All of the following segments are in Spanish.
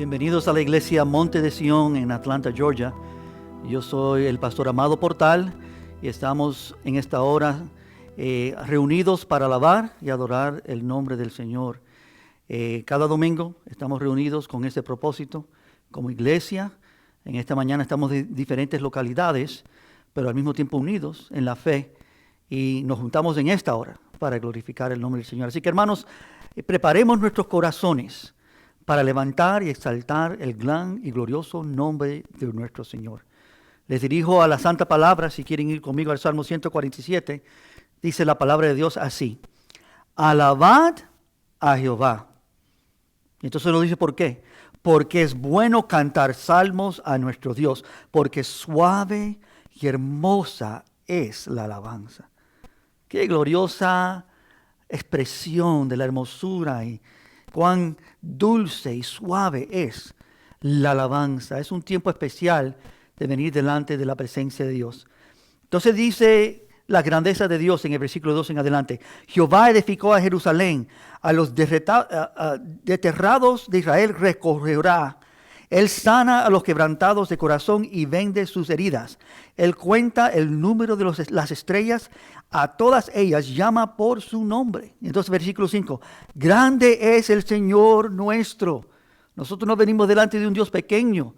Bienvenidos a la iglesia Monte de Sion en Atlanta, Georgia. Yo soy el pastor Amado Portal y estamos en esta hora reunidos para alabar y adorar el nombre del Señor. Cada domingo estamos reunidos con ese propósito como iglesia. En esta mañana estamos de diferentes localidades, pero al mismo tiempo unidos en la fe, y nos juntamos en esta hora para glorificar el nombre del Señor. Así que, hermanos, preparemos nuestros corazones para levantar y exaltar el gran y glorioso nombre de nuestro Señor. Les dirijo a la Santa Palabra. Si quieren ir conmigo al Salmo 147, dice la palabra de Dios así: alabad a Jehová. Y entonces lo dice ¿por qué? Porque es bueno cantar salmos a nuestro Dios, porque suave y hermosa es la alabanza. Qué gloriosa expresión de la hermosura y cuán dulce y suave es la alabanza. Es un tiempo especial de venir delante de la presencia de Dios. Entonces dice la grandeza de Dios en el versículo 2 en adelante: Jehová edificó a Jerusalén, a los desterrados de Israel recorrerá. Él sana a los quebrantados de corazón y vende sus heridas. Él cuenta el número de las estrellas, a todas ellas llama por su nombre. Entonces versículo 5, grande es el Señor nuestro. Nosotros no venimos delante de un Dios pequeño.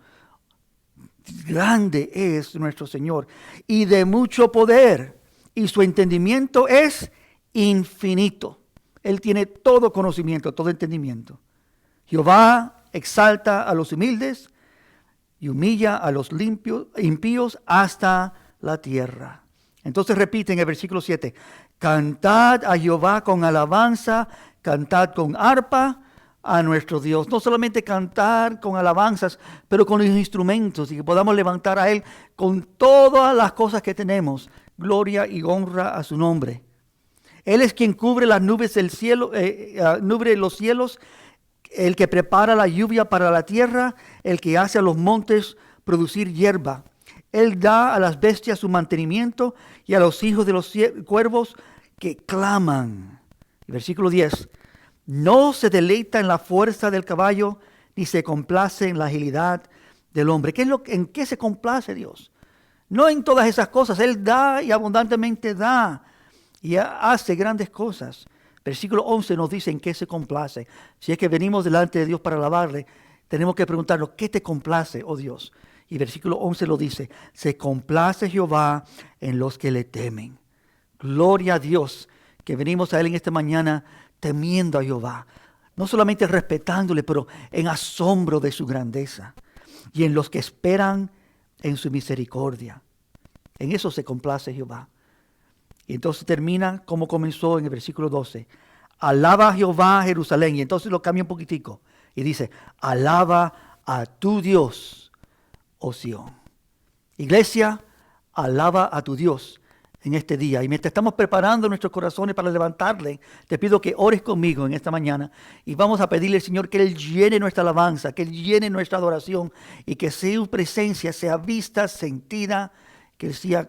Grande es nuestro Señor y de mucho poder, y su entendimiento es infinito. Él tiene todo conocimiento, todo entendimiento. Jehová exalta a los humildes y humilla a los impíos hasta la tierra. Entonces repite en el versículo 7, cantad a Jehová con alabanza, cantad con arpa a nuestro Dios. No solamente cantar con alabanzas, pero con los instrumentos, y que podamos levantar a Él con todas las cosas que tenemos, gloria y honra a su nombre. Él es quien cubre las nubes del cielo, cubre los cielos, el que prepara la lluvia para la tierra, el que hace a los montes producir hierba. Él da a las bestias su mantenimiento y a los hijos de los cuervos que claman. Versículo 10. No se deleita en la fuerza del caballo, ni se complace en la agilidad del hombre. ¿En qué se complace Dios? No en todas esas cosas. Él da y abundantemente da y hace grandes cosas. Versículo 11 nos dice en qué se complace. Si es que venimos delante de Dios para alabarle, tenemos que preguntarnos, ¿qué te complace, oh Dios? Y versículo 11 lo dice: se complace Jehová en los que le temen. Gloria a Dios, que venimos a Él en esta mañana temiendo a Jehová. No solamente respetándole, pero en asombro de su grandeza. Y en los que esperan en su misericordia. En eso se complace Jehová. Y entonces termina como comenzó en el versículo 12. Alaba a Jehová Jerusalén. Y entonces lo cambia un poquitico. Y dice, alaba a tu Dios, oh Sión. Iglesia, alaba a tu Dios en este día. Y mientras estamos preparando nuestros corazones para levantarle, te pido que ores conmigo en esta mañana. Y vamos a pedirle al Señor que Él llene nuestra alabanza, que Él llene nuestra adoración. Y que su presencia sea vista, sentida, que Él sea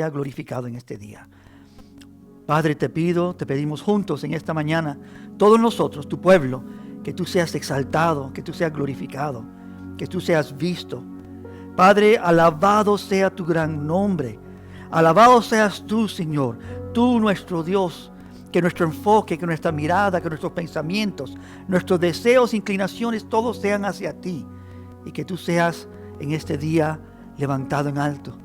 glorificado en este día. Padre, te pedimos juntos en esta mañana, todos nosotros, tu pueblo, que tú seas exaltado, que tú seas glorificado, que tú seas visto. Padre, alabado sea tu gran nombre. Alabado seas tú, Señor, tú nuestro Dios. Que nuestro enfoque, que nuestra mirada, que nuestros pensamientos, nuestros deseos, inclinaciones, todos sean hacia ti. Y que tú seas en este día levantado en alto.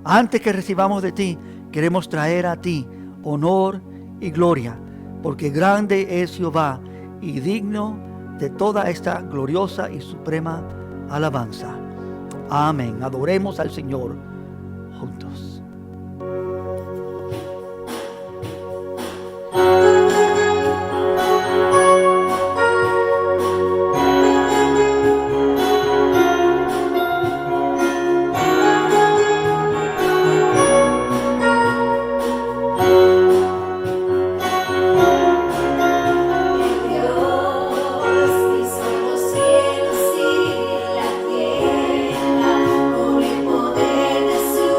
Antes que recibamos de ti, queremos traer a ti honor y gloria, porque grande es Jehová y digno de toda esta gloriosa y suprema alabanza. Amén. Adoremos al Señor juntos. Por el poder de su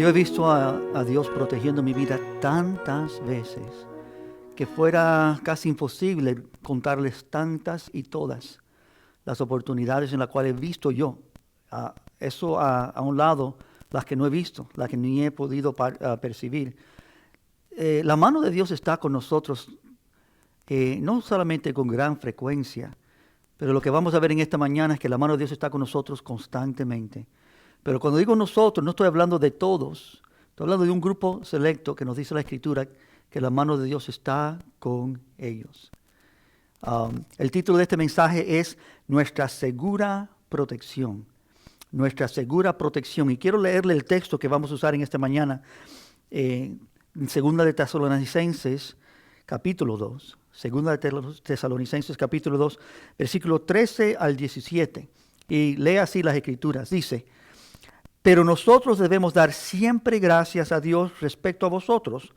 Yo he visto a Dios protegiendo mi vida tantas veces que fuera casi imposible contarles tantas y todas las oportunidades en las cuales he visto yo. Eso a un lado, las que no he visto, las que ni he podido percibir. La mano de Dios está con nosotros, no solamente con gran frecuencia, pero lo que vamos a ver en esta mañana es que la mano de Dios está con nosotros constantemente. Pero cuando digo nosotros, no estoy hablando de todos, estoy hablando de un grupo selecto que nos dice la Escritura que la mano de Dios está con ellos. El título de este mensaje es Nuestra segura protección. Nuestra segura protección. Y quiero leerle el texto que vamos a usar en esta mañana, en Segunda de Tesalonicenses, capítulo 2. Segunda de Tesalonicenses, capítulo 2, versículo 13 al 17. Y lee así las Escrituras. Dice: pero nosotros debemos dar siempre gracias a Dios respecto a vosotros,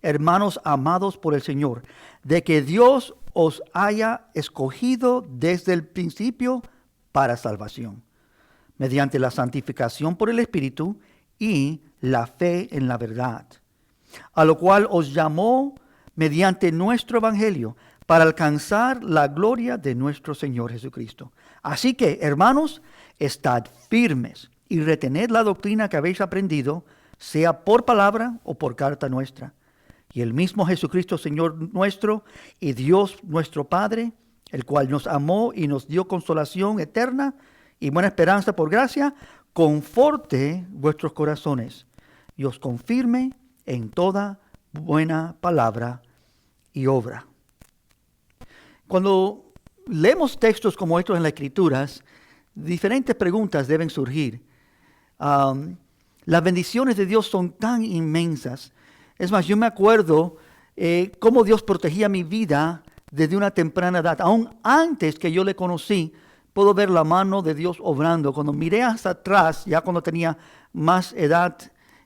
hermanos amados por el Señor, de que Dios os haya escogido desde el principio para salvación, mediante la santificación por el Espíritu y la fe en la verdad, a lo cual os llamó mediante nuestro Evangelio, para alcanzar la gloria de nuestro Señor Jesucristo. Así que, hermanos, estad firmes y retened la doctrina que habéis aprendido, sea por palabra o por carta nuestra. Y el mismo Jesucristo, Señor nuestro, y Dios nuestro Padre, el cual nos amó y nos dio consolación eterna y buena esperanza por gracia, conforte vuestros corazones y os confirme en toda buena palabra y obra. Cuando leemos textos como estos en las Escrituras, diferentes preguntas deben surgir. Las bendiciones de Dios son tan inmensas. Es más, yo me acuerdo cómo Dios protegía mi vida desde una temprana edad. Aún antes que yo le conocí, puedo ver la mano de Dios obrando. Cuando miré hacia atrás, ya cuando tenía más edad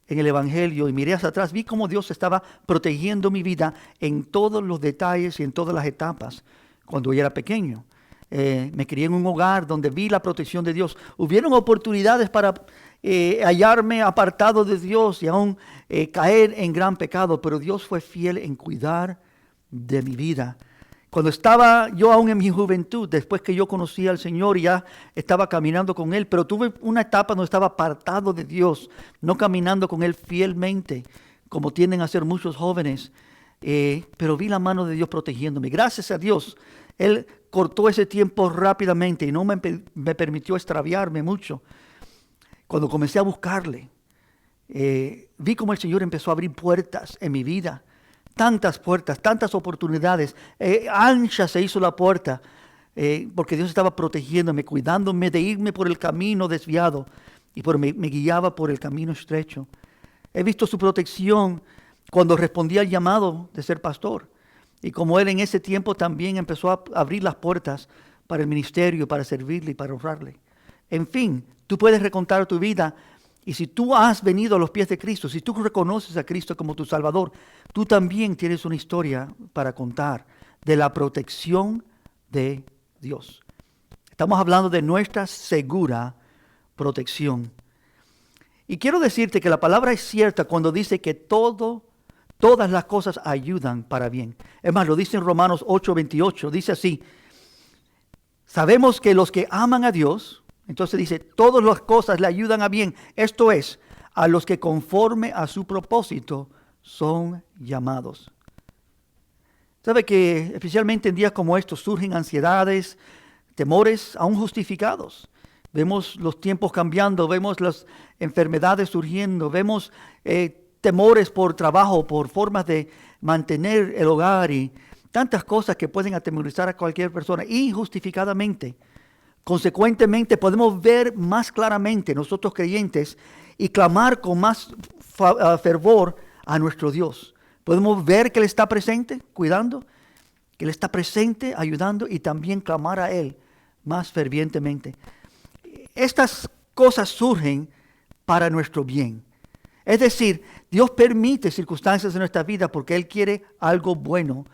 en el Evangelio, y miré hacia atrás, vi cómo Dios estaba protegiendo mi vida en todos los detalles y en todas las etapas cuando yo era pequeño. Me crié en un hogar donde vi la protección de Dios. Hubieron oportunidades para hallarme apartado de Dios y aún caer en gran pecado, pero Dios fue fiel en cuidar de mi vida. Cuando estaba yo aún en mi juventud, después que yo conocí al Señor y ya estaba caminando con Él, pero tuve una etapa donde estaba apartado de Dios, no caminando con Él fielmente, como tienden a hacer muchos jóvenes, pero vi la mano de Dios protegiéndome. Gracias a Dios, Él cortó ese tiempo rápidamente y no me permitió extraviarme mucho. Cuando comencé a buscarle, vi cómo el Señor empezó a abrir puertas en mi vida. Tantas puertas, tantas oportunidades. Ancha se hizo la puerta porque Dios estaba protegiéndome, cuidándome de irme por el camino desviado y me guiaba por el camino estrecho. He visto su protección cuando respondí al llamado de ser pastor. Y como Él en ese tiempo también empezó a abrir las puertas para el ministerio, para servirle y para honrarle. En fin, tú puedes recontar tu vida. Y si tú has venido a los pies de Cristo, si tú reconoces a Cristo como tu Salvador, tú también tienes una historia para contar de la protección de Dios. Estamos hablando de nuestra segura protección. Y quiero decirte que la palabra es cierta cuando dice que todas las cosas ayudan para bien. Es más, lo dice en Romanos 8:28, dice así: sabemos que los que aman a Dios, entonces dice, todas las cosas le ayudan a bien. Esto es, a los que conforme a su propósito son llamados. ¿Sabe que especialmente en días como estos surgen ansiedades, temores aún justificados? Vemos los tiempos cambiando, vemos las enfermedades surgiendo, vemos temores por trabajo, por formas de mantener el hogar y tantas cosas que pueden atemorizar a cualquier persona injustificadamente. Consecuentemente, podemos ver más claramente nosotros creyentes y clamar con más fervor a nuestro Dios. Podemos ver que Él está presente, cuidando, que Él está presente, ayudando y también clamar a Él más fervientemente. Estas cosas surgen para nuestro bien. Es decir, Dios permite circunstancias en nuestra vida porque Él quiere algo bueno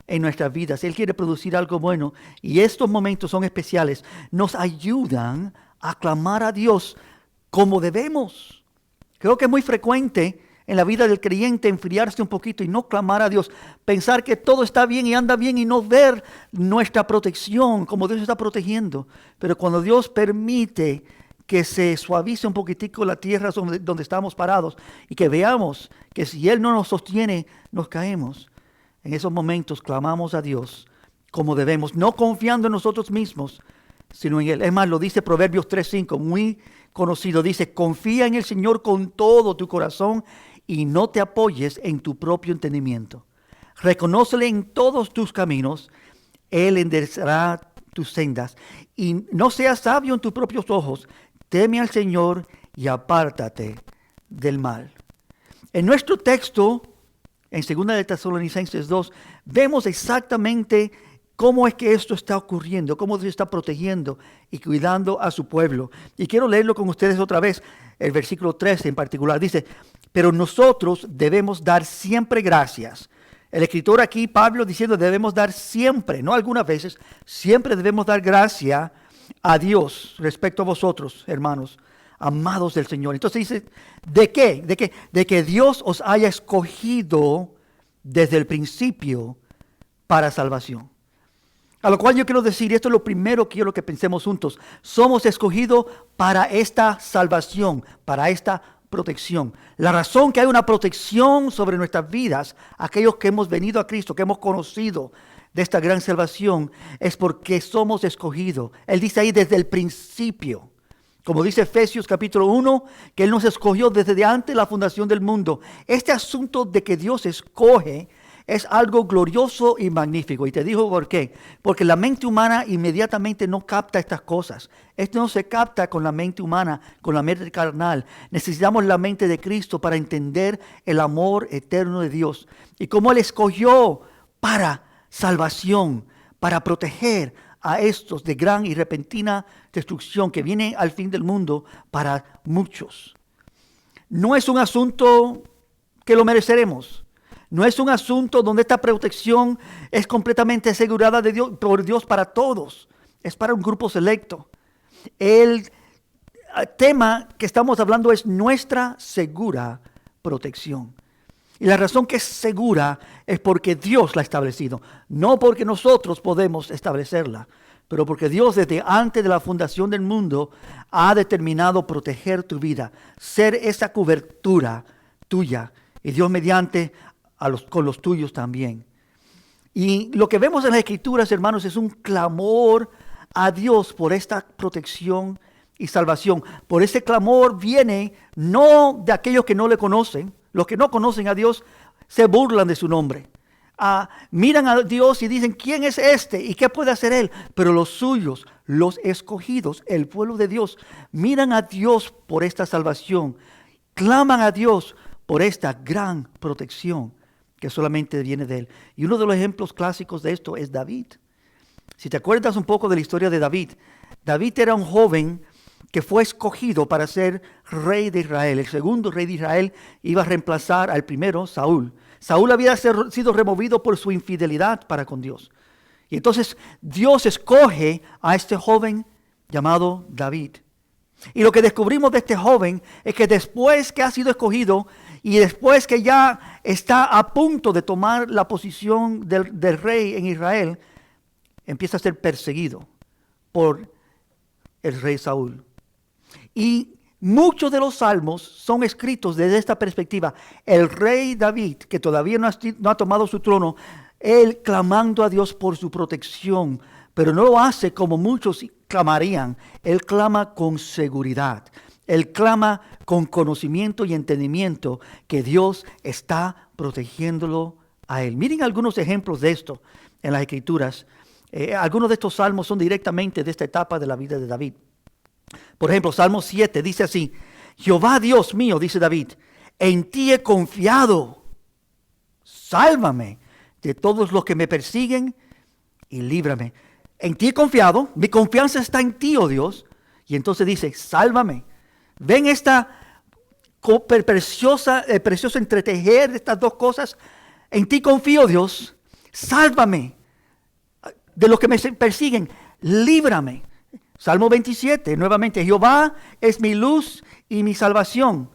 en nuestras vidas. Él quiere producir algo bueno y estos momentos son especiales. Nos ayudan a clamar a Dios como debemos. Creo que es muy frecuente en la vida del creyente enfriarse un poquito y no clamar a Dios. Pensar que todo está bien y anda bien y no ver nuestra protección, como Dios está protegiendo. Pero cuando Dios permite que se suavice un poquitico la tierra donde estamos parados y que veamos que si Él no nos sostiene, nos caemos. En esos momentos clamamos a Dios como debemos, no confiando en nosotros mismos, sino en Él. Es más, lo dice Proverbios 3:5, muy conocido. Dice, confía en el Señor con todo tu corazón y no te apoyes en tu propio entendimiento. Reconócele en todos tus caminos, Él enderezará tus sendas. Y no seas sabio en tus propios ojos, teme al Señor y apártate del mal. En nuestro texto, en 2 de Tesalonicenses 2, vemos exactamente cómo es que esto está ocurriendo, cómo Dios está protegiendo y cuidando a su pueblo. Y quiero leerlo con ustedes otra vez, el versículo 13 en particular. Dice, pero nosotros debemos dar siempre gracias. El escritor aquí, Pablo, diciendo debemos dar siempre, no algunas veces, siempre debemos dar gracia a Dios respecto a vosotros, hermanos, amados del Señor. Entonces dice, ¿de qué? De que Dios os haya escogido desde el principio para salvación. A lo cual yo quiero decir, y esto es lo primero que quiero que pensemos juntos, somos escogidos para esta salvación, para esta protección. La razón que hay una protección sobre nuestras vidas, aquellos que hemos venido a Cristo, que hemos conocido de esta gran salvación, es porque somos escogidos. Él dice ahí desde el principio, como dice Efesios capítulo 1, que Él nos escogió desde antes de la fundación del mundo. Este asunto de que Dios escoge es algo glorioso y magnífico. Y te digo por qué. Porque la mente humana inmediatamente no capta estas cosas. Esto no se capta con la mente humana, con la mente carnal. Necesitamos la mente de Cristo para entender el amor eterno de Dios. Y cómo Él escogió para salvación, para proteger a estos de gran y repentina destrucción que viene al fin del mundo para muchos. No es un asunto que lo mereceremos. No es un asunto donde esta protección es completamente asegurada de Dios, por Dios para todos. Es para un grupo selecto. El tema que estamos hablando es nuestra segura protección. Y la razón que es segura es porque Dios la ha establecido. No porque nosotros podemos establecerla, pero porque Dios desde antes de la fundación del mundo ha determinado proteger tu vida. Ser esa cobertura tuya. Y Dios mediante con los tuyos también. Y lo que vemos en las Escrituras, hermanos, es un clamor a Dios por esta protección y salvación. Por ese clamor viene no de aquellos que no le conocen. Los que no conocen a Dios se burlan de su nombre. Miran a Dios y dicen, ¿quién es este? ¿Y qué puede hacer Él? Pero los suyos, los escogidos, el pueblo de Dios, miran a Dios por esta salvación. Claman a Dios por esta gran protección que solamente viene de Él. Y uno de los ejemplos clásicos de esto es David. Si te acuerdas un poco de la historia de David, David era un joven que fue escogido para ser rey de Israel. El segundo rey de Israel iba a reemplazar al primero, Saúl. Saúl había sido removido por su infidelidad para con Dios. Y entonces Dios escoge a este joven llamado David. Y lo que descubrimos de este joven es que después que ha sido escogido y después que ya está a punto de tomar la posición del rey en Israel, empieza a ser perseguido por el rey Saúl. Y muchos de los salmos son escritos desde esta perspectiva. El rey David, que todavía no ha tomado su trono, él clamando a Dios por su protección, pero no lo hace como muchos clamarían. Él clama con seguridad. Él clama con conocimiento y entendimiento que Dios está protegiéndolo a él. Miren algunos ejemplos de esto en las Escrituras. Algunos de estos salmos son directamente de esta etapa de la vida de David. Por ejemplo, Salmo 7 dice así: Jehová Dios mío, dice David, en ti he confiado. Sálvame de todos los que me persiguen y líbrame. En ti he confiado, mi confianza está en ti, oh Dios. Y entonces dice, sálvame. Ven esta precioso entretejer de estas dos cosas. En ti confío, Dios. Sálvame de los que me persiguen. Líbrame. Salmo 27, nuevamente. Jehová es mi luz y mi salvación.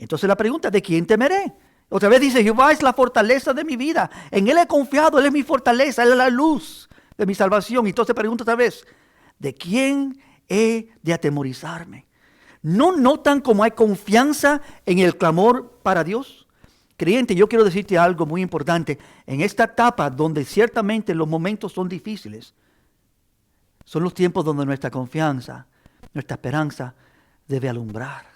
Entonces la pregunta, ¿de quién temeré? Otra vez dice, Jehová es la fortaleza de mi vida. En Él he confiado, Él es mi fortaleza, Él es la luz de mi salvación. Entonces pregunta otra vez, ¿de quién he de atemorizarme? ¿No notan cómo hay confianza en el clamor para Dios? Creyente, yo quiero decirte algo muy importante. En esta etapa donde ciertamente los momentos son difíciles, son los tiempos donde nuestra confianza, nuestra esperanza debe alumbrar.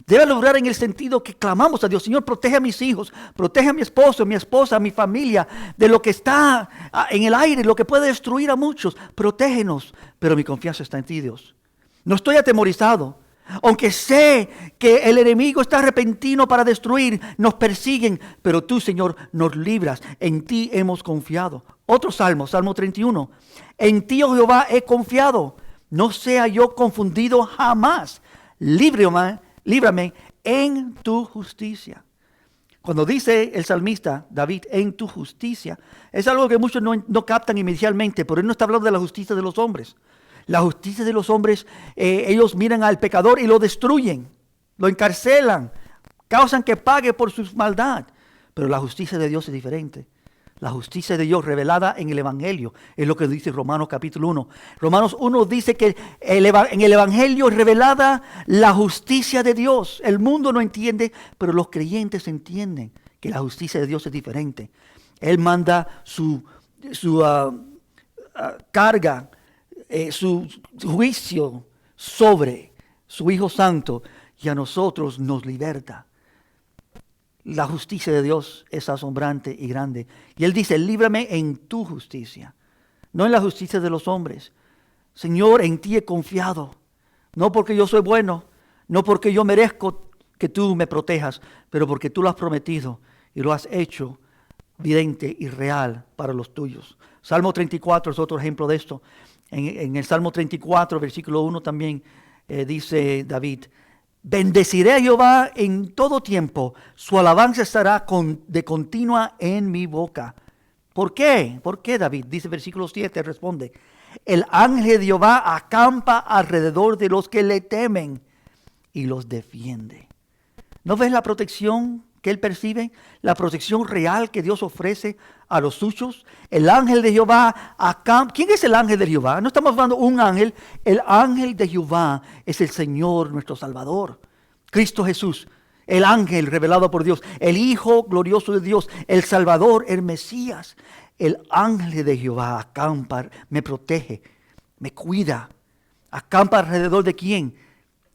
Debe alumbrar en el sentido que clamamos a Dios, Señor, protege a mis hijos, protege a mi esposo, a mi esposa, a mi familia, de lo que está en el aire, lo que puede destruir a muchos. Protégenos, pero mi confianza está en ti, Dios. No estoy atemorizado. Aunque sé que el enemigo está repentino para destruir, nos persiguen, pero tú, Señor, nos libras. En ti hemos confiado. Otro salmo, Salmo 31. En ti, oh Jehová, he confiado. No sea yo confundido jamás. Líbrame en tu justicia. Cuando dice el salmista David, en tu justicia, es algo que muchos no captan inmediatamente, pero él no está hablando de la justicia de los hombres. La justicia de los hombres, ellos miran al pecador y lo destruyen, lo encarcelan, causan que pague por su maldad. Pero la justicia de Dios es diferente. La justicia de Dios revelada en el Evangelio es lo que dice Romanos capítulo 1. Romanos 1 dice que en el Evangelio es revelada la justicia de Dios. El mundo no entiende, pero los creyentes entienden que la justicia de Dios es diferente. Él manda su carga, su juicio sobre su Hijo Santo y a nosotros nos liberta. La justicia de Dios es asombrante y grande. Y Él dice, líbrame en tu justicia, no en la justicia de los hombres. Señor, en ti he confiado, no porque yo soy bueno, no porque yo merezco que tú me protejas, pero porque tú lo has prometido y lo has hecho vidente y real para los tuyos. Salmo 34 es otro ejemplo de esto. En el Salmo 34, versículo 1 también dice David, bendeciré a Jehová en todo tiempo, su alabanza estará de continua en mi boca. ¿Por qué? ¿Por qué, David? Dice versículo 7, responde, el ángel de Jehová acampa alrededor de los que le temen y los defiende. ¿No ves la protección que él percibe? La protección real que Dios ofrece a los suyos. El ángel de Jehová acampa. ¿Quién es el ángel de Jehová? No estamos hablando de un ángel. El ángel de Jehová es el Señor, nuestro Salvador, Cristo Jesús. El ángel revelado por Dios, el Hijo glorioso de Dios, el Salvador, el Mesías. El ángel de Jehová acampa, me protege, me cuida. ¿Acampa alrededor de quién?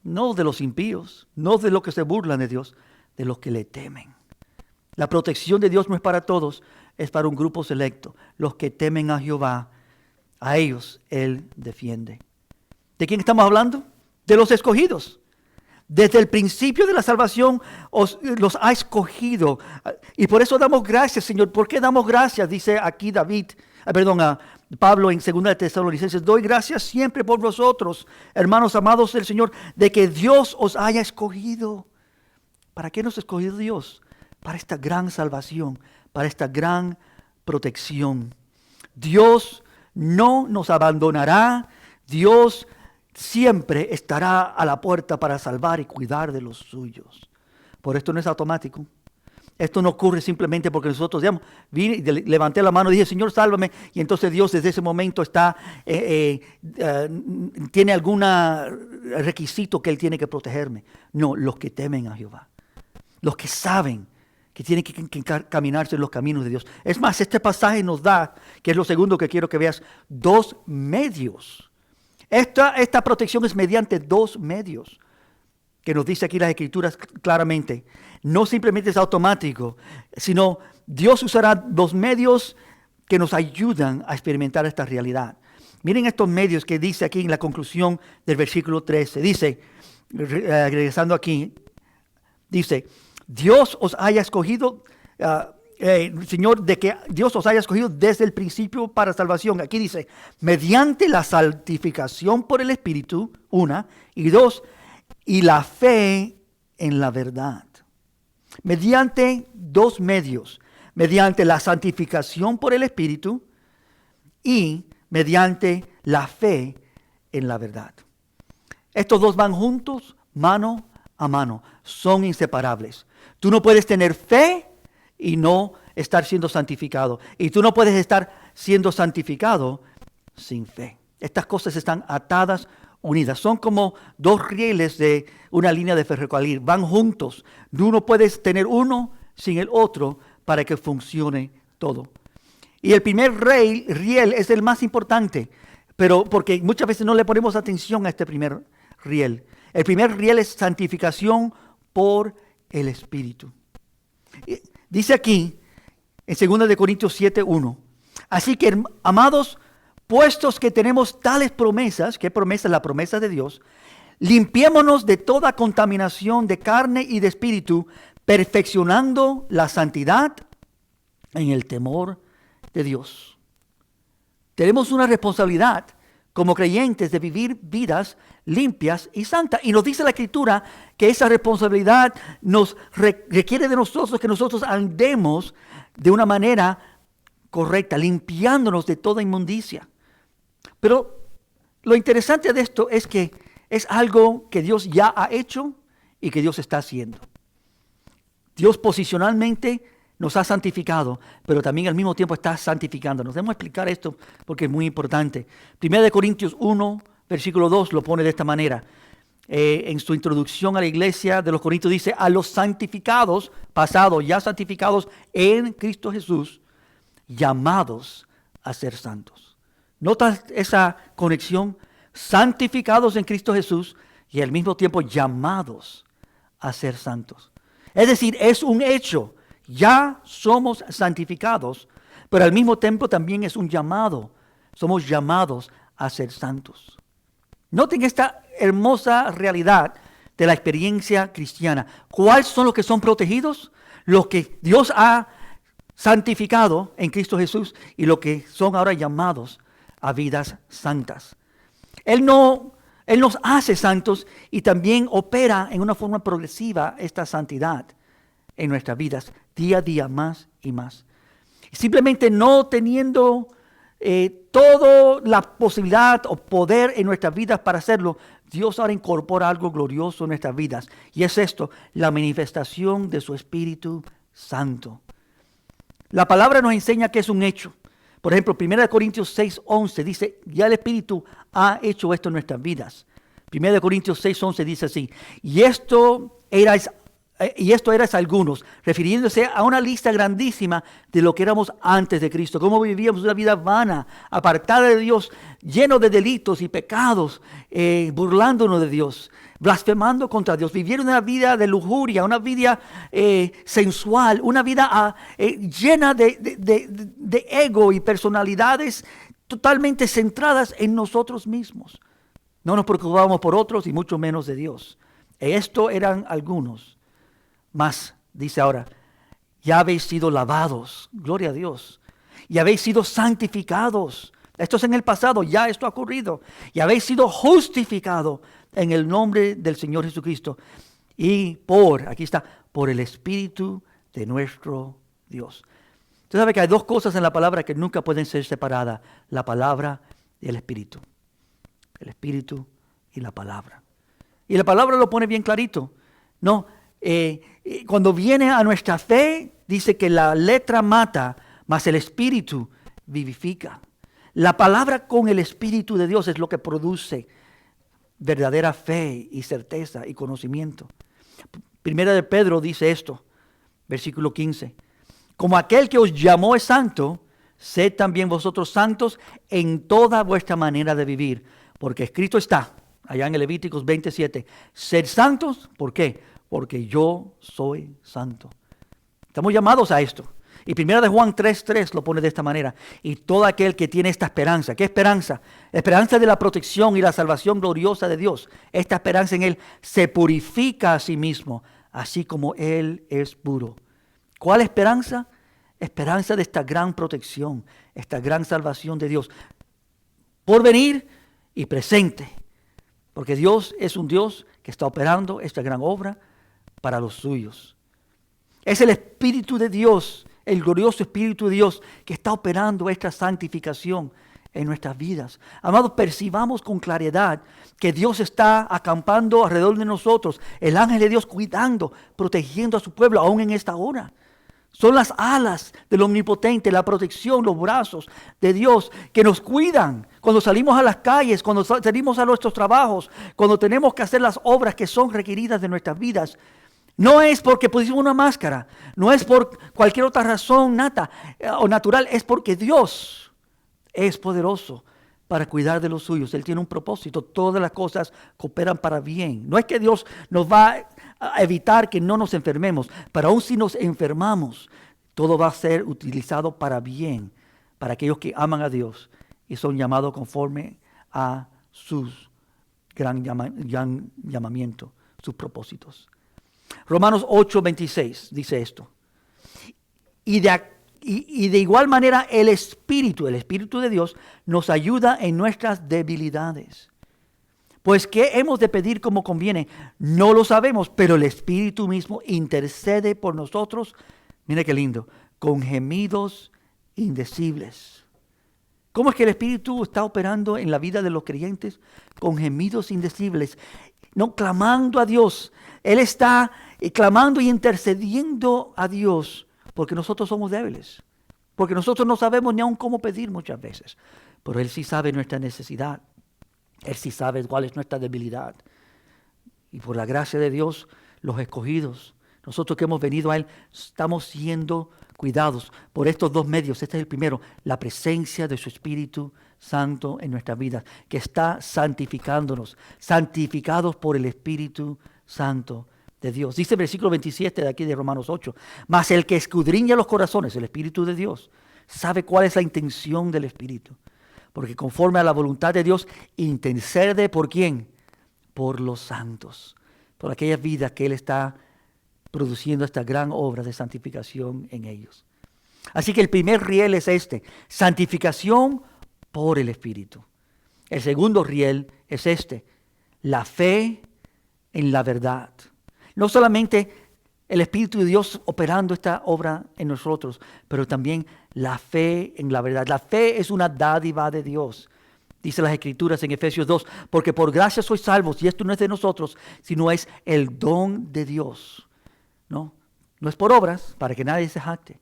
No de los impíos, no de los que se burlan de Dios, de los que le temen. La protección de Dios no es para todos, es para un grupo selecto. Los que temen a Jehová, a ellos Él defiende. ¿De quién estamos hablando? De los escogidos. Desde el principio de la salvación los ha escogido. Y por eso damos gracias, Señor. ¿Por qué damos gracias? Dice aquí a Pablo en 2 de Tesalonicenses. Doy gracias siempre por vosotros, hermanos amados del Señor, de que Dios os haya escogido. ¿Para qué nos ha escogido Dios? Para esta gran salvación, para esta gran protección. Dios no nos abandonará. Dios siempre estará a la puerta para salvar y cuidar de los suyos. Por esto no es automático. Esto no ocurre simplemente porque nosotros, digamos, vine y levanté la mano y dije, Señor, sálvame. Y entonces Dios desde ese momento tiene algún requisito que Él tiene que protegerme. No, los que temen a Jehová. Los que saben que tienen que caminarse en los caminos de Dios. Es más, este pasaje nos da, que es lo segundo que quiero que veas, dos medios. Esta protección es mediante dos medios, que nos dice aquí las Escrituras claramente. No simplemente es automático, sino Dios usará dos medios que nos ayudan a experimentar esta realidad. Miren estos medios que dice aquí en la conclusión del versículo 13. Dice, regresando aquí, dice, Dios os haya escogido, Señor, de que Dios os haya escogido desde el principio para salvación. Aquí dice, mediante la santificación por el Espíritu, una, y dos, y la fe en la verdad. Mediante dos medios, mediante la santificación por el Espíritu y mediante la fe en la verdad. Estos dos van juntos, mano a mano, son inseparables. Tú no puedes tener fe y no estar siendo santificado. Y tú no puedes estar siendo santificado sin fe. Estas cosas están atadas, unidas. Son como dos rieles de una línea de ferrocarril. Van juntos. Tú no puedes tener uno sin el otro para que funcione todo. Y el primer riel es el más importante, pero porque muchas veces no le ponemos atención a este primer riel. El primer riel es santificación por el Espíritu. Dice aquí, en 2 de Corintios 7:1, así que, amados, puestos que tenemos tales promesas, ¿qué promesa? La promesa de Dios, limpiémonos de toda contaminación de carne y de espíritu, perfeccionando la santidad en el temor de Dios. Tenemos una responsabilidad como creyentes de vivir vidas limpias y santas. Y nos dice la Escritura que esa responsabilidad nos requiere de nosotros que nosotros andemos de una manera correcta, limpiándonos de toda inmundicia. Pero lo interesante de esto es que es algo que Dios ya ha hecho y que Dios está haciendo. Dios posicionalmente nos ha santificado, pero también al mismo tiempo está santificándonos. Debemos explicar esto porque es muy importante. 1 Corintios 1, versículo 2 lo pone de esta manera. En su introducción a la iglesia de los Corintios dice, a los santificados, pasados, ya santificados en Cristo Jesús, llamados a ser santos. ¿Notas esa conexión? Santificados en Cristo Jesús y al mismo tiempo llamados a ser santos. Es decir, es un hecho. Ya somos santificados, pero al mismo tiempo también es un llamado. Somos llamados a ser santos. Noten esta hermosa realidad de la experiencia cristiana. ¿Cuáles son los que son protegidos? Los que Dios ha santificado en Cristo Jesús y los que son ahora llamados a vidas santas. Él nos hace santos y también opera en una forma progresiva esta santidad en nuestras vidas, día a día, más y más. Simplemente no teniendo toda la posibilidad o poder en nuestras vidas para hacerlo, Dios ahora incorpora algo glorioso en nuestras vidas. Y es esto, la manifestación de su Espíritu Santo. La palabra nos enseña que es un hecho. Por ejemplo, 1 Corintios 6:11 dice, ya el Espíritu ha hecho esto en nuestras vidas. 1 Corintios 6:11 dice así, y esto erais algunos, refiriéndose a una lista grandísima de lo que éramos antes de Cristo, cómo vivíamos una vida vana, apartada de Dios, lleno de delitos y pecados, burlándonos de Dios, blasfemando contra Dios, vivieron una vida de lujuria, una vida sensual, una vida llena de ego y personalidades totalmente centradas en nosotros mismos. No nos preocupábamos por otros y mucho menos de Dios. Esto eran algunos. Mas, dice ahora, ya habéis sido lavados, gloria a Dios, y habéis sido santificados. Esto es en el pasado, ya esto ha ocurrido. Y habéis sido justificados en el nombre del Señor Jesucristo. Y aquí está, por el Espíritu de nuestro Dios. Usted sabe que hay dos cosas en la palabra que nunca pueden ser separadas. La palabra y el Espíritu. El Espíritu y la palabra. Y la palabra lo pone bien clarito. No, cuando viene a nuestra fe, dice que la letra mata, mas el Espíritu vivifica. La palabra con el Espíritu de Dios es lo que produce verdadera fe y certeza y conocimiento. Primera de Pedro dice esto, versículo 15. Como aquel que os llamó es santo, sed también vosotros santos en toda vuestra manera de vivir. Porque escrito está, allá en el Levíticos 27, sed santos, ¿por qué? Porque yo soy santo. Estamos llamados a esto. Y 1 Juan 3:3 lo pone de esta manera. Y todo aquel que tiene esta esperanza. ¿Qué esperanza? La esperanza de la protección y la salvación gloriosa de Dios. Esta esperanza en Él se purifica a sí mismo, así como Él es puro. ¿Cuál esperanza? Esperanza de esta gran protección, esta gran salvación de Dios. Por venir y presente. Porque Dios es un Dios que está operando esta gran obra para los suyos. Es el Espíritu de Dios, el glorioso Espíritu de Dios que está operando esta santificación en nuestras vidas. Amados, percibamos con claridad que Dios está acampando alrededor de nosotros. El ángel de Dios cuidando, protegiendo a su pueblo aún en esta hora. Son las alas del Omnipotente, la protección, los brazos de Dios que nos cuidan cuando salimos a las calles, cuando salimos a nuestros trabajos, cuando tenemos que hacer las obras que son requeridas de nuestras vidas. No es porque pusimos una máscara, no es por cualquier otra razón nata o natural, es porque Dios es poderoso para cuidar de los suyos. Él tiene un propósito, todas las cosas cooperan para bien. No es que Dios nos va a evitar que no nos enfermemos, pero aún si nos enfermamos, todo va a ser utilizado para bien, para aquellos que aman a Dios y son llamados conforme a sus gran llamamiento, sus propósitos. Romanos 8:26 dice esto. Y de igual manera el Espíritu de Dios nos ayuda en nuestras debilidades. Pues ¿qué hemos de pedir como conviene? No lo sabemos, pero el Espíritu mismo intercede por nosotros. Mira qué lindo, con gemidos indecibles. ¿Cómo es que el Espíritu está operando en la vida de los creyentes? Con gemidos indecibles, no clamando a Dios. Él está clamando y intercediendo a Dios porque nosotros somos débiles, porque nosotros no sabemos ni aún cómo pedir muchas veces, pero Él sí sabe nuestra necesidad, Él sí sabe cuál es nuestra debilidad. Y por la gracia de Dios, los escogidos, nosotros que hemos venido a Él, estamos siendo cuidados por estos dos medios. Este es el primero, la presencia de su Espíritu Santo en nuestras vidas, que está santificándonos, santificados por el Espíritu Santo de Dios. Dice el versículo 27 de aquí de Romanos 8, mas el que escudriña los corazones, el Espíritu de Dios, sabe cuál es la intención del Espíritu, porque conforme a la voluntad de Dios, intercede ¿por quién? Por los santos, por aquellas vidas que Él está produciendo esta gran obra de santificación en ellos. Así que el primer riel es este, santificación por el Espíritu. El segundo riel es este, la fe en la verdad. No solamente el Espíritu de Dios operando esta obra en nosotros, pero también la fe en la verdad. La fe es una dádiva de Dios. Dice las Escrituras en Efesios 2, porque por gracia sois salvos, y esto no es de nosotros, sino es el don de Dios. No es por obras, para que nadie se jacte.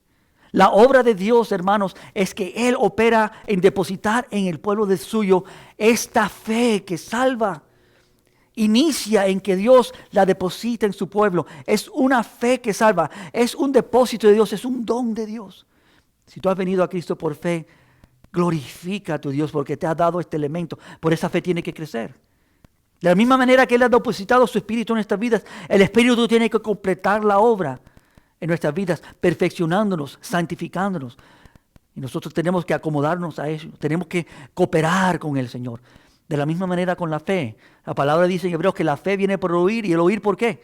La obra de Dios, hermanos, es que Él opera en depositar en el pueblo de suyo esta fe que salva. Inicia en que Dios la deposita en su pueblo. Es una fe que salva. Es un depósito de Dios. Es un don de Dios. Si tú has venido a Cristo por fe, glorifica a tu Dios porque te ha dado este elemento. Por esa fe tiene que crecer. De la misma manera que Él ha depositado su Espíritu en nuestras vidas, el Espíritu tiene que completar la obra en nuestras vidas, perfeccionándonos, santificándonos. Y nosotros tenemos que acomodarnos a eso. Tenemos que cooperar con el Señor. De la misma manera con la fe. La palabra dice en Hebreos que la fe viene por oír. ¿Y el oír por qué?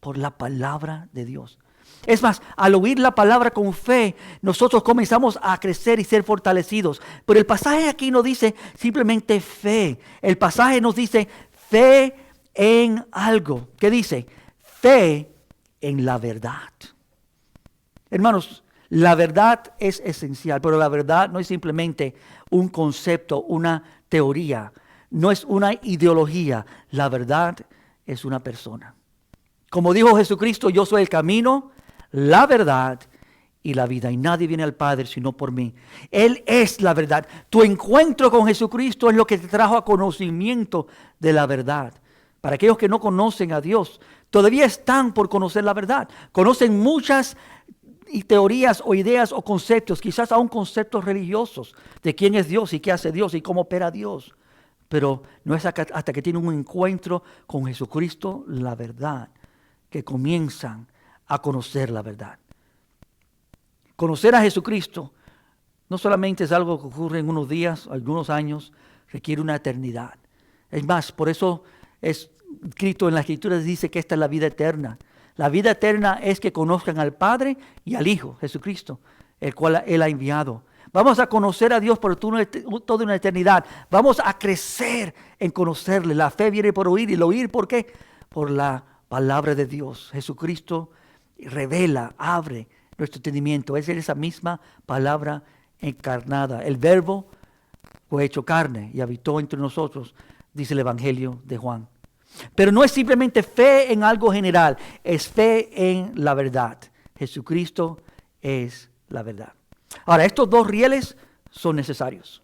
Por la palabra de Dios. Es más, al oír la palabra con fe, nosotros comenzamos a crecer y ser fortalecidos. Pero el pasaje aquí no dice simplemente fe. El pasaje nos dice fe en algo. ¿Qué dice? Fe en la verdad. Hermanos, la verdad es esencial, pero la verdad no es simplemente un concepto, una teoría. No es una ideología, la verdad es una persona. Como dijo Jesucristo, yo soy el camino, la verdad y la vida. Y nadie viene al Padre sino por mí. Él es la verdad. Tu encuentro con Jesucristo es lo que te trajo a conocimiento de la verdad. Para aquellos que no conocen a Dios, todavía están por conocer la verdad. Conocen muchas teorías o ideas o conceptos, quizás aún conceptos religiosos de quién es Dios y qué hace Dios y cómo opera Dios. Pero no es hasta que tienen un encuentro con Jesucristo, la verdad, que comienzan a conocer la verdad. Conocer a Jesucristo no solamente es algo que ocurre en unos días, algunos años, requiere una eternidad. Es más, por eso es escrito en la Escritura, dice que esta es la vida eterna. La vida eterna es que conozcan al Padre y al Hijo, Jesucristo, el cual Él ha enviado. Vamos a conocer a Dios por toda una eternidad. Vamos a crecer en conocerle. La fe viene por oír. ¿Y el oír por qué? Por la palabra de Dios. Jesucristo revela, abre nuestro entendimiento. Es esa misma palabra encarnada. El verbo fue hecho carne y habitó entre nosotros, dice el Evangelio de Juan. Pero no es simplemente fe en algo general, es fe en la verdad. Jesucristo es la verdad. Ahora, estos dos rieles son necesarios.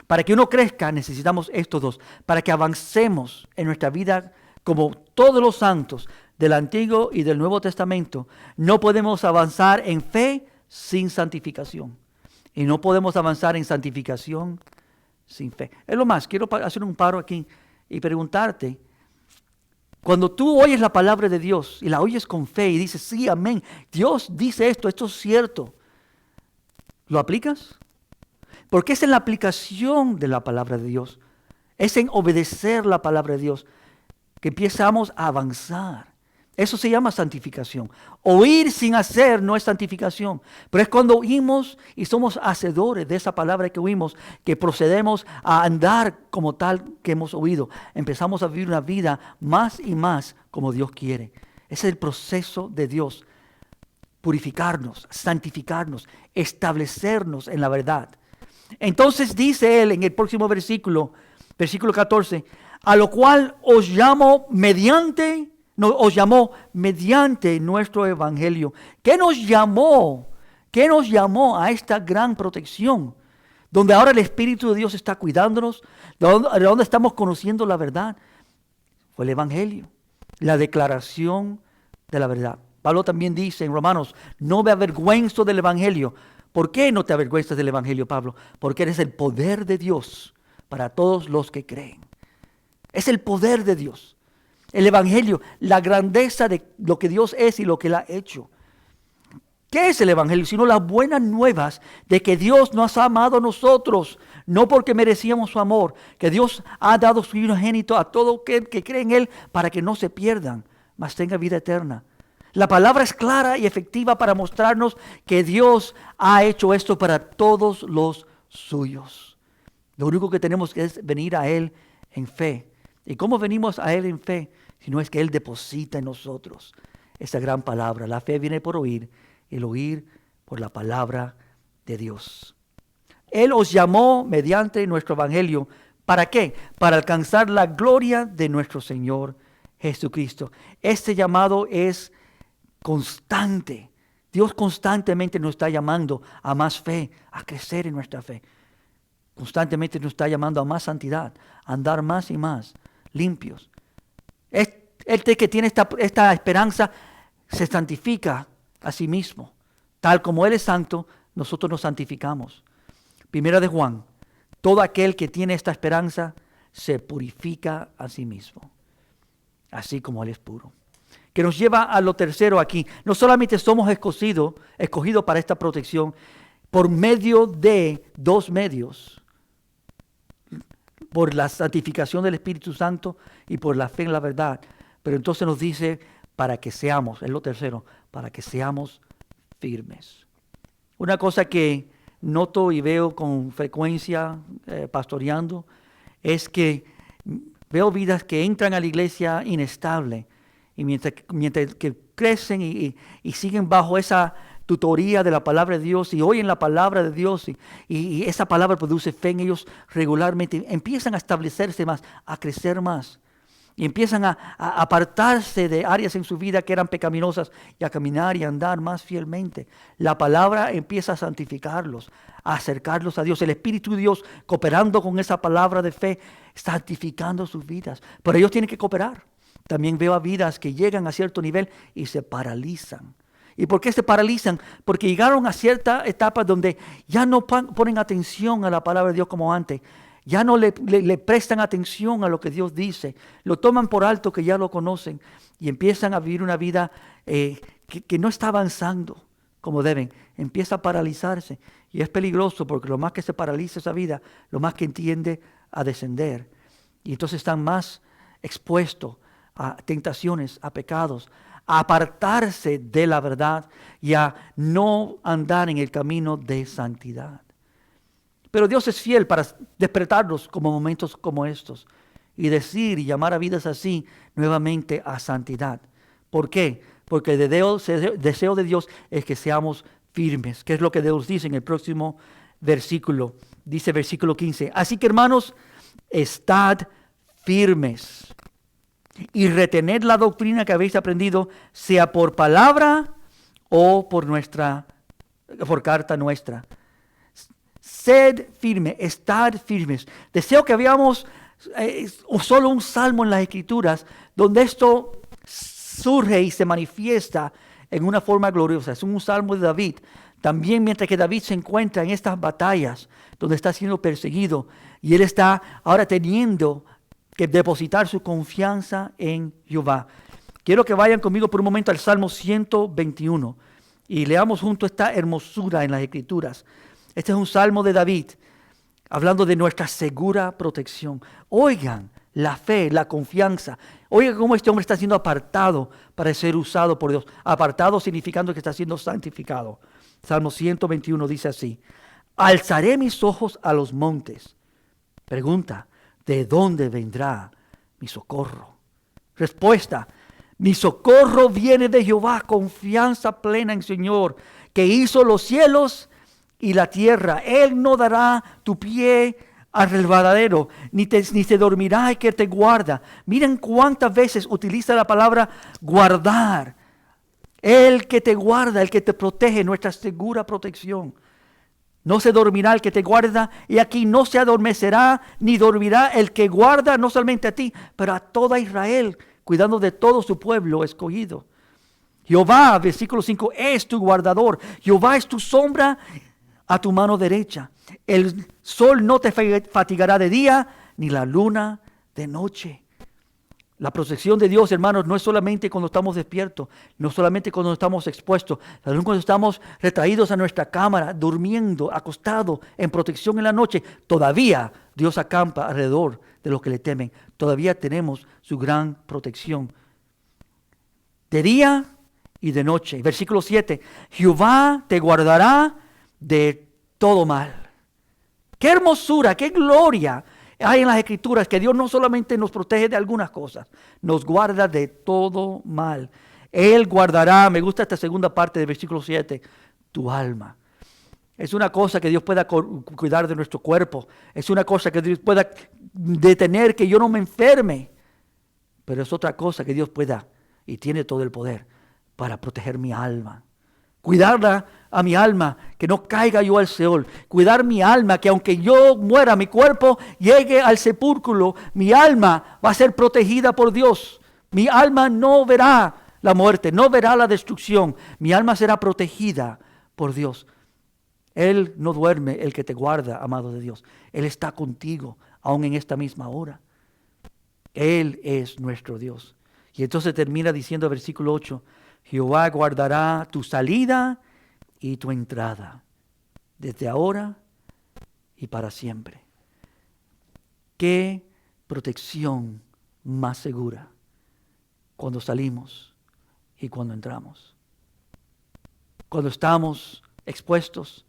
Para que uno crezca necesitamos estos dos, para que avancemos en nuestra vida como todos los santos del Antiguo y del Nuevo Testamento. No podemos avanzar en fe sin santificación. Y no podemos avanzar en santificación sin fe. Es lo más, quiero hacer un paro aquí y preguntarte, cuando tú oyes la palabra de Dios y la oyes con fe y dices, sí, amén, Dios dice esto es cierto, ¿lo aplicas? Porque es en la aplicación de la palabra de Dios, es en obedecer la palabra de Dios que empezamos a avanzar. Eso se llama santificación. Oír sin hacer no es santificación, pero es cuando oímos y somos hacedores de esa palabra que oímos, que procedemos a andar como tal que hemos oído. Empezamos a vivir una vida más y más como Dios quiere. Ese es el proceso de Dios. Purificarnos, santificarnos, establecernos en la verdad. Entonces dice él en el próximo versículo 14, a lo cual os llamó mediante nuestro evangelio. ¿Qué nos llamó? ¿Qué nos llamó a esta gran protección? Donde ahora el Espíritu de Dios está cuidándonos, donde estamos conociendo la verdad. Fue el evangelio, la declaración de la verdad. Pablo también dice en Romanos, no me avergüenzo del evangelio. ¿Por qué no te avergüenzas del evangelio, Pablo? Porque eres el poder de Dios para todos los que creen. Es el poder de Dios. El evangelio, la grandeza de lo que Dios es y lo que Él ha hecho. ¿Qué es el evangelio? Sino las buenas nuevas de que Dios nos ha amado a nosotros, no porque merecíamos su amor, que Dios ha dado su Hijo unigénito a todo aquel que cree en Él para que no se pierdan, mas tenga vida eterna. La palabra es clara y efectiva para mostrarnos que Dios ha hecho esto para todos los suyos. Lo único que tenemos que es venir a Él en fe. ¿Y cómo venimos a Él en fe? Si no es que Él deposita en nosotros esa gran palabra. La fe viene por oír, el oír por la palabra de Dios. Él os llamó mediante nuestro evangelio. ¿Para qué? Para alcanzar la gloria de nuestro Señor Jesucristo. Este llamado es constante. Dios constantemente nos está llamando a más fe, a crecer en nuestra fe. Constantemente nos está llamando a más santidad, a andar más y más limpios. El que tiene esta esperanza se santifica a sí mismo. Tal como Él es santo, nosotros nos santificamos. Primera de Juan, todo aquel que tiene esta esperanza se purifica a sí mismo, así como Él es puro. Que nos lleva a lo tercero aquí. No solamente somos escogidos para esta protección por medio de dos medios. Por la santificación del Espíritu Santo y por la fe en la verdad. Pero entonces nos dice para que seamos, es lo tercero, para que seamos firmes. Una cosa que noto y veo con frecuencia pastoreando es que veo vidas que entran a la iglesia inestable y mientras que crecen y siguen bajo esa tutoría de la palabra de Dios y oyen la palabra de Dios y esa palabra produce fe en ellos regularmente, empiezan a establecerse más, a crecer más y empiezan a apartarse de áreas en su vida que eran pecaminosas y a caminar y a andar más fielmente. La palabra empieza a santificarlos, a acercarlos a Dios. El Espíritu de Dios, cooperando con esa palabra de fe, santificando sus vidas. Pero ellos tienen que cooperar. También veo a vidas que llegan a cierto nivel y se paralizan. ¿Y por qué se paralizan? Porque llegaron a cierta etapa donde ya no ponen atención a la palabra de Dios como antes. Ya no le prestan atención a lo que Dios dice. Lo toman por alto que ya lo conocen y empiezan a vivir una vida que no está avanzando como deben. Empieza a paralizarse y es peligroso porque lo más que se paraliza esa vida, lo más que tiende a descender. Y entonces están más expuestos a tentaciones, a pecados, a apartarse de la verdad y a no andar en el camino de santidad. Pero Dios es fiel para despertarnos como momentos como estos y decir y llamar a vidas así nuevamente a santidad. ¿Por qué? Porque el deseo de Dios es que seamos firmes, que es lo que Dios dice en el próximo versículo. Dice versículo 15. Así que hermanos, estad firmes y retened la doctrina que habéis aprendido, sea por palabra o por carta nuestra. Sed firme, estad firmes. Deseo que veamos solo un salmo en las Escrituras donde esto surge y se manifiesta en una forma gloriosa. Es un salmo de David. También mientras que David se encuentra en estas batallas donde está siendo perseguido y él está ahora teniendo que depositar su confianza en Jehová. Quiero que vayan conmigo por un momento al Salmo 121 y leamos junto esta hermosura en las Escrituras. Este es un salmo de David hablando de nuestra segura protección. Oigan la fe, la confianza. Oigan cómo este hombre está siendo apartado para ser usado por Dios. Apartado significando que está siendo santificado. Salmo 121 dice así: alzaré mis ojos a los montes. Pregunta: ¿de dónde vendrá mi socorro? Respuesta: mi socorro viene de Jehová, confianza plena en el Señor, que hizo los cielos y la tierra. Él no dará tu pie al resbaladero, ni se dormirá el que te guarda. Miren cuántas veces utiliza la palabra guardar. El que te guarda, el que te protege, nuestra segura protección. No se dormirá el que te guarda, y aquí no se adormecerá ni dormirá el que guarda no solamente a ti, pero a toda Israel, cuidando de todo su pueblo escogido. Jehová, versículo 5, es tu guardador. Jehová es tu sombra a tu mano derecha. El sol no te fatigará de día, ni la luna de noche. La protección de Dios, hermanos, no es solamente cuando estamos despiertos, no solamente cuando estamos expuestos, también cuando estamos retraídos a nuestra cámara, durmiendo, acostados, en protección en la noche. Todavía Dios acampa alrededor de los que le temen. Todavía tenemos su gran protección. De día y de noche. Versículo 7. Jehová te guardará de todo mal. ¡Qué hermosura, qué gloria hay en las Escrituras! Que Dios no solamente nos protege de algunas cosas, nos guarda de todo mal. Él guardará, me gusta esta segunda parte del versículo 7, tu alma. Es una cosa que Dios pueda cuidar de nuestro cuerpo. Es una cosa que Dios pueda detener que yo no me enferme. Pero es otra cosa que Dios pueda y tiene todo el poder para proteger mi alma. Cuidarla a mi alma, que no caiga yo al Seol. Cuidar mi alma, que aunque yo muera, mi cuerpo llegue al sepulcro, mi alma va a ser protegida por Dios. Mi alma no verá la muerte, no verá la destrucción. Mi alma será protegida por Dios. Él no duerme, el que te guarda, amado de Dios. Él está contigo, aún en esta misma hora. Él es nuestro Dios. Y entonces termina diciendo el versículo 8, Jehová guardará tu salida y tu entrada, desde ahora y para siempre. Qué protección más segura cuando salimos y cuando entramos. Cuando estamos expuestos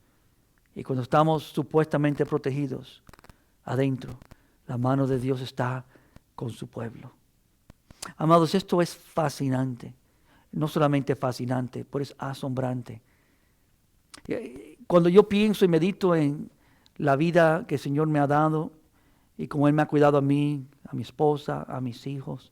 y cuando estamos supuestamente protegidos adentro, la mano de Dios está con su pueblo. Amados, esto es fascinante. No solamente fascinante, pero es asombrante. Cuando yo pienso y medito en la vida que el Señor me ha dado y cómo Él me ha cuidado a mí, a mi esposa, a mis hijos,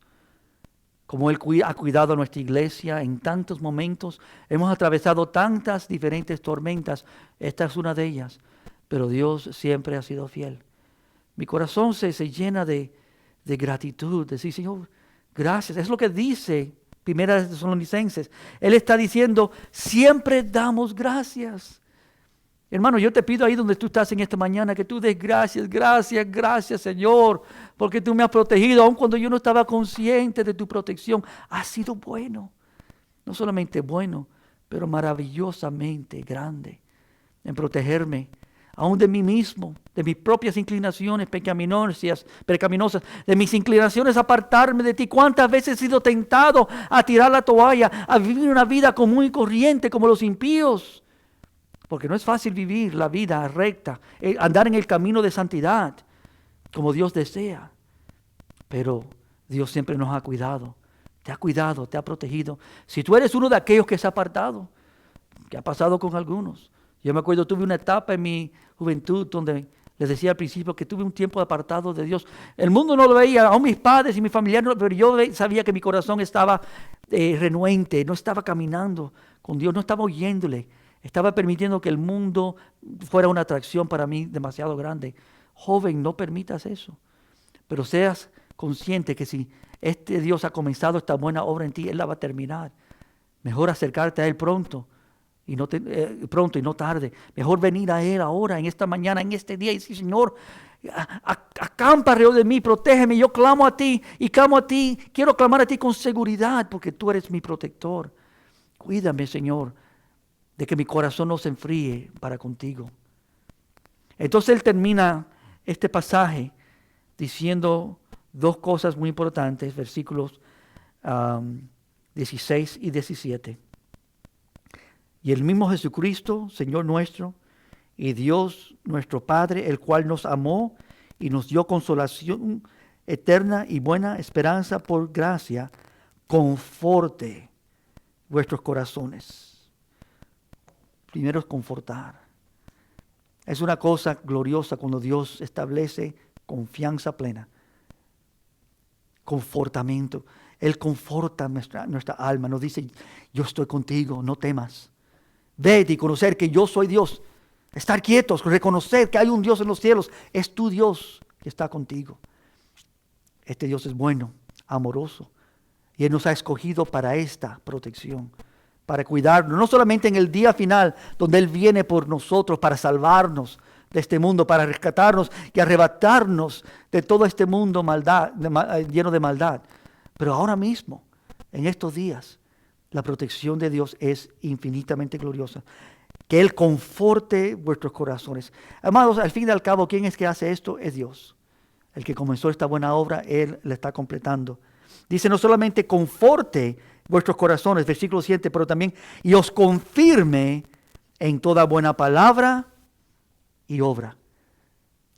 cómo Él ha cuidado a nuestra iglesia en tantos momentos, hemos atravesado tantas diferentes tormentas, esta es una de ellas, pero Dios siempre ha sido fiel. Mi corazón se llena de gratitud, de decir, Señor, gracias. Es lo que dice Primera de Tesalonicenses. Él está diciendo, siempre damos gracias. Hermano, yo te pido ahí donde tú estás en esta mañana, que tú des gracias, gracias, gracias, Señor, porque tú me has protegido, aun cuando yo no estaba consciente de tu protección. Has sido bueno, no solamente bueno, pero maravillosamente grande en protegerme, aún de mí mismo, de mis propias inclinaciones pecaminosas, de mis inclinaciones a apartarme de ti. ¿Cuántas veces he sido tentado a tirar la toalla, a vivir una vida común y corriente como los impíos? Porque no es fácil vivir la vida recta, andar en el camino de santidad como Dios desea. Pero Dios siempre nos ha cuidado, te ha protegido. Si tú eres uno de aquellos que se ha apartado, que ha pasado con algunos, Yo me acuerdo, tuve una etapa en mi juventud donde les decía al principio que tuve un tiempo apartado de Dios. El mundo no lo veía, aún mis padres y mi familia, pero yo sabía que mi corazón estaba renuente, no estaba caminando con Dios, no estaba oyéndole. Estaba permitiendo que el mundo fuera una atracción para mí demasiado grande. Joven, no permitas eso. Pero seas consciente que si este Dios ha comenzado esta buena obra en ti, Él la va a terminar. Mejor acercarte a Él pronto y no tarde. Mejor venir a Él ahora, en esta mañana, en este día y decir, Señor, acampa alrededor de mí, protégeme. Yo clamo a ti y clamo a ti. Quiero clamar a ti con seguridad porque tú eres mi protector. Cuídame, Señor, de que mi corazón no se enfríe para contigo. Entonces Él termina este pasaje diciendo dos cosas muy importantes, versículos 16 y 17. Y el mismo Jesucristo, Señor nuestro, y Dios nuestro Padre, el cual nos amó y nos dio consolación eterna y buena esperanza por gracia, conforte vuestros corazones. Primero es confortar. Es una cosa gloriosa cuando Dios establece confianza plena, confortamiento. Él conforta nuestra alma, nos dice, yo estoy contigo, no temas. Vete y conocer que yo soy Dios. Estar quietos, reconocer que hay un Dios en los cielos. Es tu Dios que está contigo. Este Dios es bueno, amoroso. Y Él nos ha escogido para esta protección, para cuidarnos. No solamente en el día final, donde Él viene por nosotros para salvarnos de este mundo, para rescatarnos y arrebatarnos de todo este mundo lleno de maldad. Pero ahora mismo, en estos días, la protección de Dios es infinitamente gloriosa. Que Él conforte vuestros corazones. Amados, al fin y al cabo, ¿quién es que hace esto? Es Dios. El que comenzó esta buena obra, Él la está completando. Dice, no solamente conforte vuestros corazones, versículo 7, pero también, y os confirme en toda buena palabra y obra.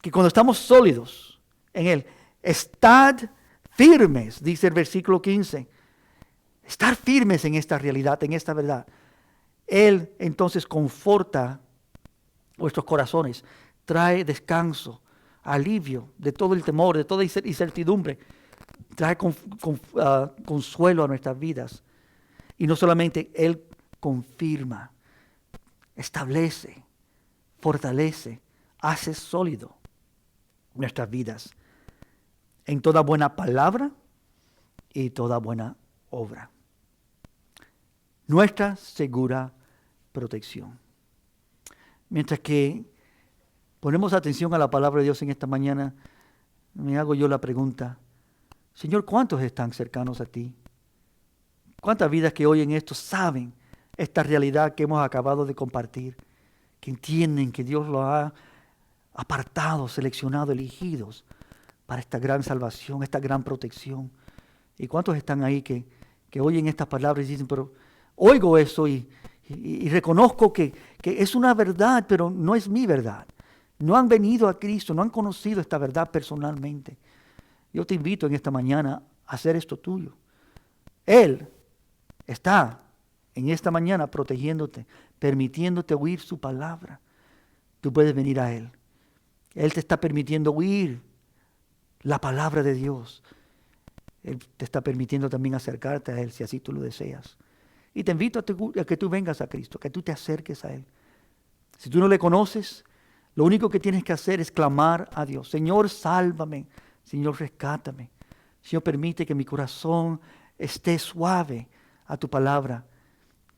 Que cuando estamos sólidos en Él, estad firmes, dice el versículo 15. Estar firmes en esta realidad, en esta verdad. Él entonces conforta vuestros corazones, trae descanso, alivio de todo el temor, de toda incertidumbre, trae consuelo a nuestras vidas. Y no solamente Él confirma, establece, fortalece, hace sólido nuestras vidas en toda buena palabra y toda buena obra. Nuestra segura protección. Mientras que ponemos atención a la palabra de Dios en esta mañana, me hago yo la pregunta, Señor, ¿cuántos están cercanos a ti? ¿Cuántas vidas que oyen esto saben esta realidad que hemos acabado de compartir? Que entienden que Dios los ha apartado, seleccionado, elegidos para esta gran salvación, esta gran protección. ¿Y cuántos están ahí que oyen estas palabras y dicen, pero oigo eso y reconozco que es una verdad, pero no es mi verdad? No han venido a Cristo, no han conocido esta verdad personalmente. Yo te invito en esta mañana a hacer esto tuyo. Él está en esta mañana protegiéndote, permitiéndote oír su palabra. Tú puedes venir a Él. Él te está permitiendo oír la palabra de Dios. Él te está permitiendo también acercarte a Él si así tú lo deseas. Y te invito a que tú vengas a Cristo, que tú te acerques a Él. Si tú no le conoces, lo único que tienes que hacer es clamar a Dios. Señor, sálvame. Señor, rescátame. Señor, permite que mi corazón esté suave a tu palabra.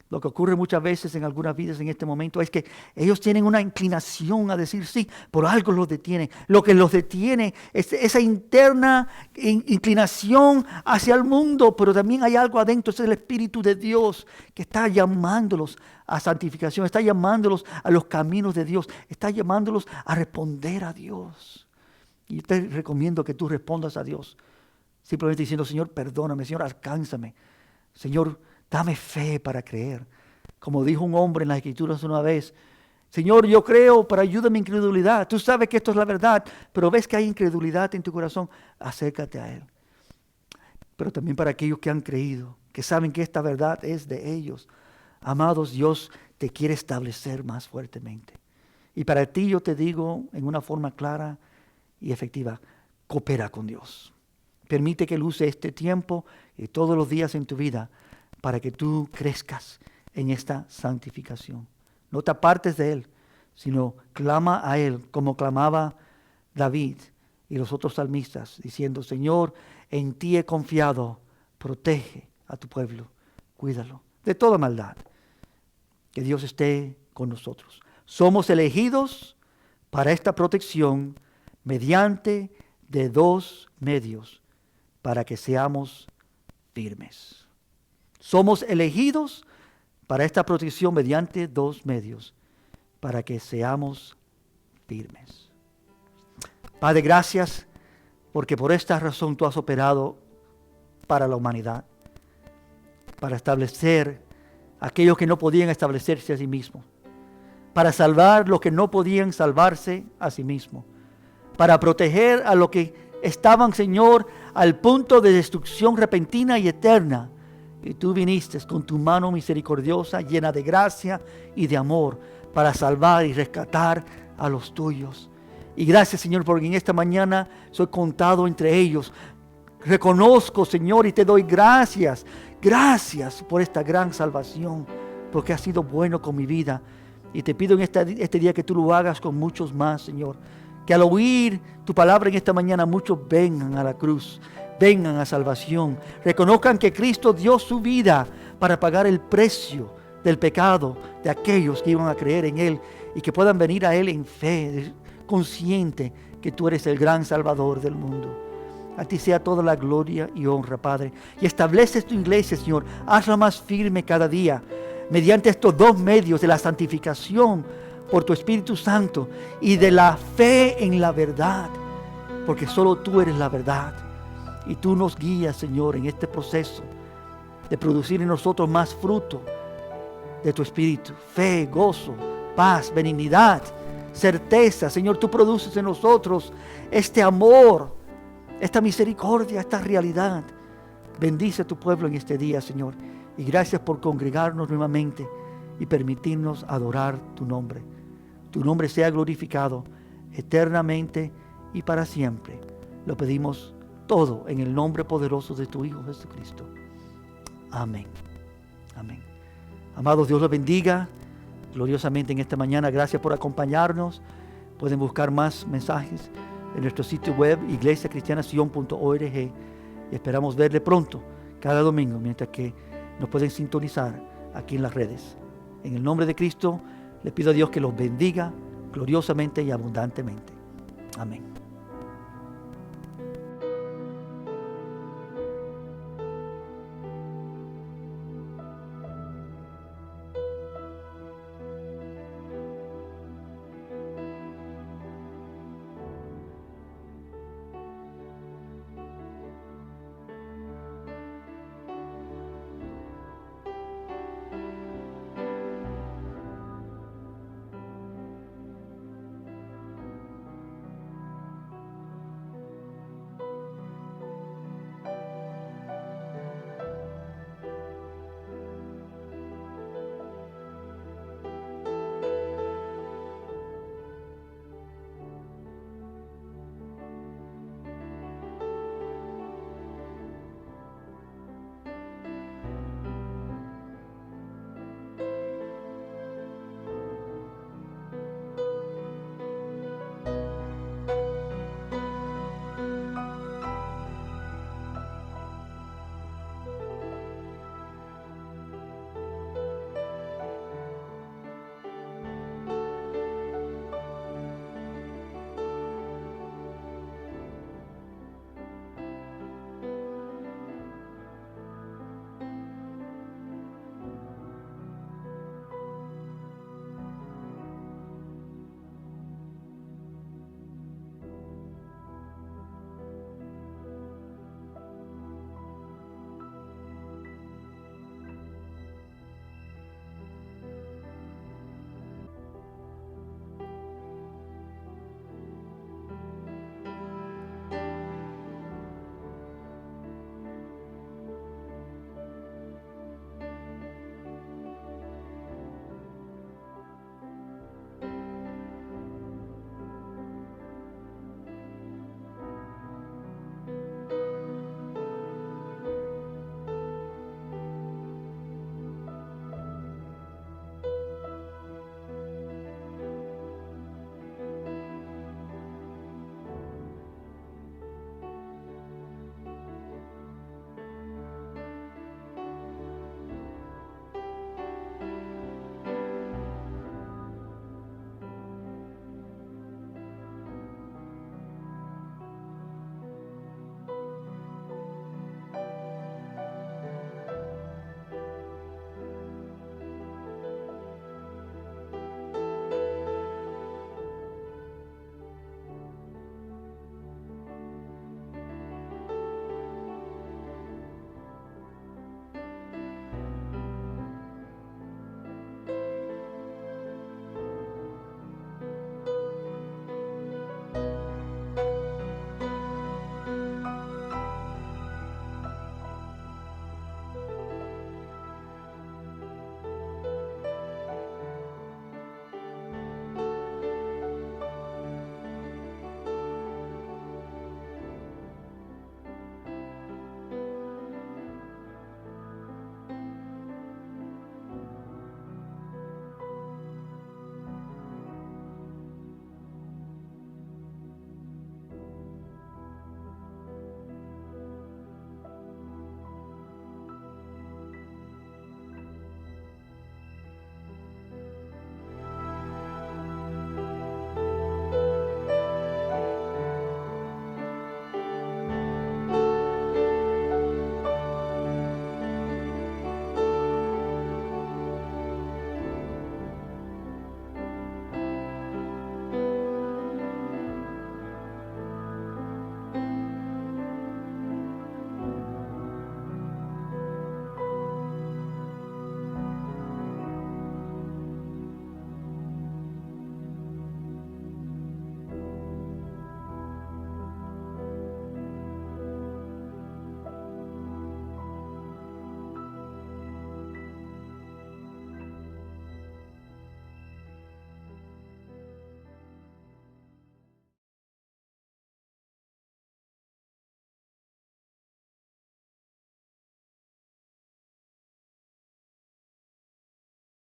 Lo que ocurre muchas veces en algunas vidas en este momento es que ellos tienen una inclinación a decir sí, por algo los detiene. Lo que los detiene es esa interna inclinación hacia el mundo, pero también hay algo adentro, es el Espíritu de Dios que está llamándolos a santificación, está llamándolos a los caminos de Dios, está llamándolos a responder a Dios. Y te recomiendo que tú respondas a Dios, simplemente diciendo, Señor, perdóname, Señor, alcánzame. Señor, dame fe para creer. Como dijo un hombre en las Escrituras una vez, Señor, yo creo, pero ayúdame en incredulidad. Tú sabes que esto es la verdad, pero ves que hay incredulidad en tu corazón, acércate a Él. Pero también para aquellos que han creído, que saben que esta verdad es de ellos. Amados, Dios te quiere establecer más fuertemente. Y para ti yo te digo en una forma clara y efectiva, coopera con Dios. Permite que Él use este tiempo y todos los días en tu vida para que tú crezcas en esta santificación. No te apartes de Él, sino clama a Él como clamaba David y los otros salmistas, diciendo, Señor, en ti he confiado, protege a tu pueblo, cuídalo de toda maldad. Que Dios esté con nosotros. Somos elegidos para esta protección mediante de dos medios para que seamos firmes. Somos elegidos para esta protección mediante dos medios para que seamos firmes. Padre, gracias porque por esta razón tú has operado para la humanidad, para establecer aquellos que no podían establecerse a sí mismos, para salvar los que no podían salvarse a sí mismos, para proteger a los que estaban, Señor, al punto de destrucción repentina y eterna. Y tú viniste con tu mano misericordiosa, llena de gracia y de amor, para salvar y rescatar a los tuyos. Y gracias, Señor, porque en esta mañana soy contado entre ellos. Reconozco, Señor, y te doy gracias. Gracias por esta gran salvación, porque has sido bueno con mi vida. Y te pido en este día que tú lo hagas con muchos más, Señor. Que al oír tu palabra en esta mañana, muchos vengan a la cruz, vengan a salvación. Reconozcan que Cristo dio su vida para pagar el precio del pecado de aquellos que iban a creer en Él. Y que puedan venir a Él en fe, consciente que tú eres el gran Salvador del mundo. A ti sea toda la gloria y honra, Padre. Y estableces tu iglesia, Señor. Hazla más firme cada día, mediante estos dos medios de la santificación por tu Espíritu Santo y de la fe en la verdad. Porque solo tú eres la verdad. Y tú nos guías, Señor, en este proceso de producir en nosotros más fruto de tu Espíritu. Fe, gozo, paz, benignidad, certeza. Señor, tú produces en nosotros este amor, esta misericordia, esta realidad. Bendice a tu pueblo en este día, Señor. Y gracias por congregarnos nuevamente y permitirnos adorar tu nombre. Tu nombre sea glorificado eternamente y para siempre. Lo pedimos todo en el nombre poderoso de tu Hijo Jesucristo. Amén. Amén. Amados, Dios los bendiga gloriosamente en esta mañana. Gracias por acompañarnos. Pueden buscar más mensajes en nuestro sitio web iglesiacristianasion.org y esperamos verle pronto cada domingo, mientras que nos pueden sintonizar aquí en las redes. En el nombre de Cristo, le pido a Dios que los bendiga gloriosamente y abundantemente. Amén.